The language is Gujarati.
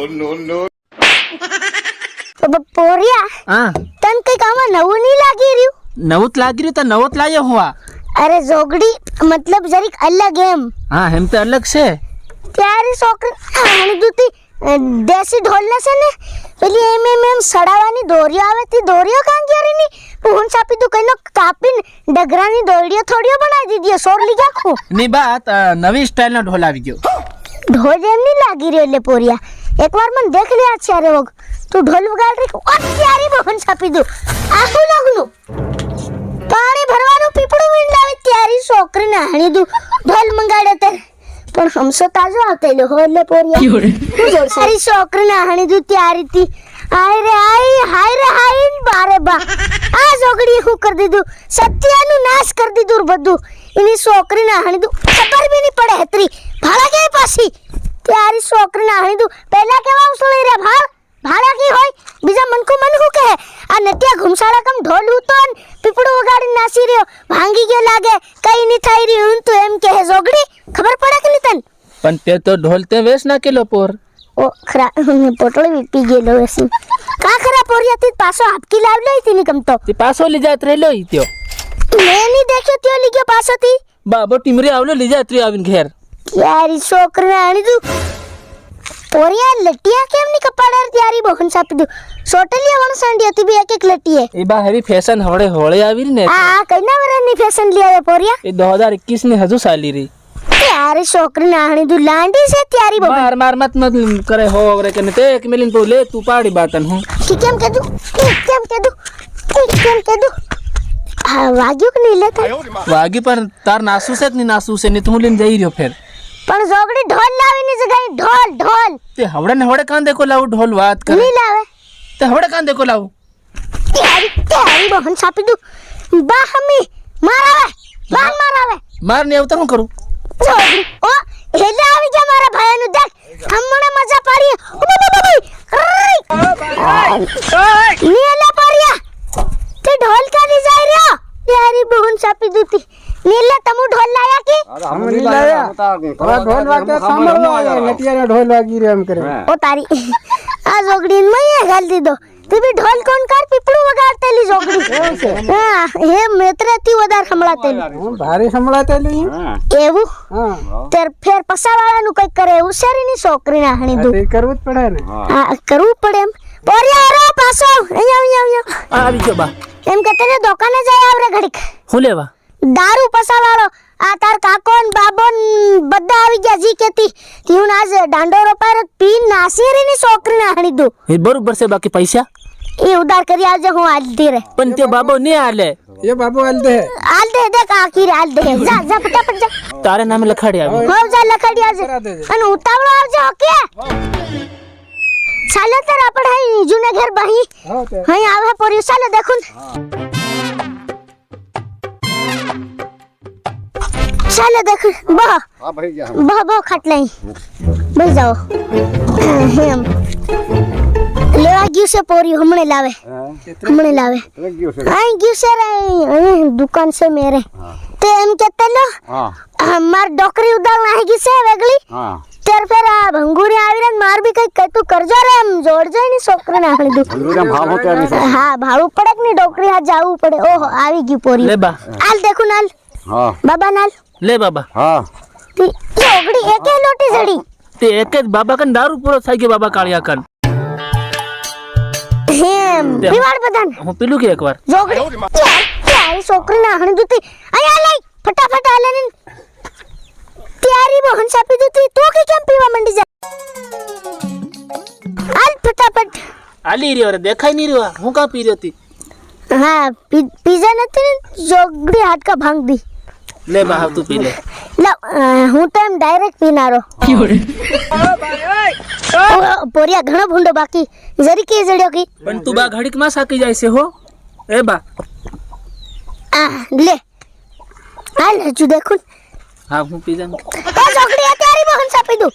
no, no. પોરિયા હા તન કઈક આમાં નવું નહીં લાગી રહ્યું? નવું જ લાગી રહ્યું તો નવો જ લાવ્યો હું આ. અરે જોગડી મતલબ જરીક અલગ એમ. હા એમ તો અલગ છે. ત્યારે છોકરી આણી દૂતી દેશી ઢોલ ને છે ને પેલી એમ સડાવાની દોરીઓ આવે તે દોરીઓ કાં ગેરી ની પૂન સાપી તું કઈનો કાપીને ડગરાની દોરીઓ થોડીઓ બનાવી દીધી સોર લી જાખું ની બાત નવી સ્ટાઇલ નો ઢોલ આવી ગયો. ઢોલ એમ નહીં લાગી રહ્યો એટલે પોરિયા એકવાર મને દેખ લે આ ચારે વગ તું ઢોલ વગાડ રે અત્યારે બહન સાપી દઉં આખું લાગનું પાણી ભરવાનું પીપળું વીંડાવે ત્યારે છોકરીને હાણી દઉં ઢોલ મંગાડે તે પણ હમસો તાજો આવતેલો હો એટલે પોરિયા સારી છોકરીને હાણી દઉં ત્યારે તી હાય રે હાય બારે બા આ જોગડી હું કરી દીધું સત્યાનું નાશ કરી દીધું બધું એની છોકરીને હાણી દઉં ખબર બી નહીં પડે હેતરી ભાડા કે પાછી ત્યારે છોકરીને હાણી દઉં પહેલા કેવા ઉસળી રે ભાડા કી હોય બીજા મનકુ કહે આ નટિયા ઘુમસાડા કમ ઢોલ ઉતો ને પીપળું વગાડી નાસી રહ્યો ભાંગી ગયો લાગે કઈ નહીં થઈ રહ્યું તો એમ કહે જોગડી ખબર પડે કે નહીં તને પણ તે તો ઢોલ તે વેસ નાખેલો પોર. ઓ ખરા પોટળી વીપી ગયેલો એસી કા ખરા પોરિયા તી પાછો આપકી લાવ લઈ તી ની કમતો તે પાછો લઈ જાત રેલો ઈ ત્યો મેં ની દેખ્યો ત્યો લીગ્યો પાછો તી બાબો ટીમરી આવલો લઈ જાત રે આવીને ઘેર. યારી છોકરીને આણી દઉં પોરિયા લટિયા કેમ ની કપાડર ત્યારી બહન સાપી દઉં સોટલિયા વણ સાંડી હતી બી એક લટીએ એ બા હેવી ફેશન હવડે હોળે આવી ને આ કઈના વરની ફેશન લી આવે પોરિયા એ 2021 ની હજુ ચાલી રહી. યારી છોકરીને આણી દઉં લાંડી છે ત્યારી બહન માર મત કરે હો વરે કે ને તે એક મિલિન તો લે તું પાડી બાતન હું કેમ કીધું હા વાગ્યું કે નહીં લેતા વાગી પણ તાર નાસુ છે કે નહીં નાસુ છે ને તું લઈને જઈ રહ્યો ફેર પણ જોગડી ઢોલ લાવીની જગ્યાએ ઢોલ તે હવડે ને હવડે કાં દેકો લાવું ઢોલ વાત કરે નહીં લાવે તે હવડે કાં દેકો લાવું ત્યારી બહન છાપી દઉં બા હમી મારાવે માર ને આવતા હું કરું જોગડી ઓ હેલે આવી જા મારા ભાઈનું દેખ હમણે મજા પાડી નીલા પાડિયા તે ઢોલ કાઢી જાય રહ્યો ત્યારી બહન છાપી દૂતી નીલા તમુ ઢોલ લાયા કે हम नहीं लाया ढोल वागे सांभळवा आया नटिया ढोल वागी रे हम करे ओ तारी आ जोगडी में गाल दीदो ते भी ढोल कोण कार पीपळू वगाडतेली जोगडी हां हे मेत्रेती वदार संभळातेली भारी संभळातेली એવું हां તેર ફેર પસાવાળાનું કઈ કરે ઉસારીની છોકરીને હાણી દઉં તે કરવું જ પડે ને હા કરવું પડે એમ પોરિયા રો પાછો અહીંયા આવી ગયો બા એમ કે તને દુકાને જાય આવરે ઘડીક હું લેવા દારૂ પસાવાળો આ તાર કાકો ને બાબો ને બધા આવી ગયા જી કેતી તીઉન આજ દાંડો રોપાર પી નાસીરીની છોકરીને હાણી દઉં એ બરોબર છે બાકી પૈસા એ ઉધાર કરી આવજે હું આલતી રે પણ તે બાબો ને આલે ये बाबू आल दे દેખ આખી રે આલ દે જા ફટાફટ જા તારે નામે લખાડી આવી હો જા લખડી આવજે અને ઉતાવળો આવજે ઓકે ચાલો તાર આપણે હઈ જૂને ઘર બહી हां ते હઈ આવે પોરી ચાલો દેખું ચાલો દેખું બહ हाँ भाई क्या બહ ખાટલાઈ બેસી જાઓ હેમ લેવા ગયું છે પોરી હમણે લાવે लग गयो से આઈ ગયું છે રે અહીં દુકાન છે મેરે તે એમ કેતે લો हाँ માર ડોકરી ઉડાવ નાહી ગઈ છે વેગળી हाँ ત્યાર ફેર આ ભંગુરી આવી રે માર બી કઈ કતું કરજો રે એમ જોડજો ની છોકરીને હાણી દઉં भंगूरा भाव होता है હા ભાડું પડે કે ની ડોકરી હાથ જાવું પડે ઓહો આવી ગયું પોરી લે બા હાલ દેખું નાલ हाँ બાબા નાલ લે બાબા हाँ તી ઓગડી એકે લોટી જડી તે એક જ બાબા કન દારૂ પૂરો થઈ ગયો બાબા કાળિયા કન હેમ પીવાડ બધાને હું પીલું કે એકવાર જોગડી ત્યારી છોકરીને હાણી દૂતી અહીંયા લઈ ફટાફટ હાલે ને ત્યારી બહન સાપી દૂતી તું કે કેમ પીવા મંડી જા હાલ ફટાફટ આલી રહ્યો રે દેખાય નહીં રહ્યો હું કાં પી રહ્યો તી હા પીઝા નથી ને જોગડી હાડકા ભાંગ દી લે બા તું પી લે હું તો એમ ડાયરેક્ટ પીનારો પોરિયા ઘણો ભૂંડો બાકી જરી કે જડ્યો કી પણ તું બા ઘડીક માં સાકી જાય છે હો એ બા આ લે હાલ હજુ દેખું હા હું પી જામ એ જોગડી અત્યારે બહન સાપી દઉં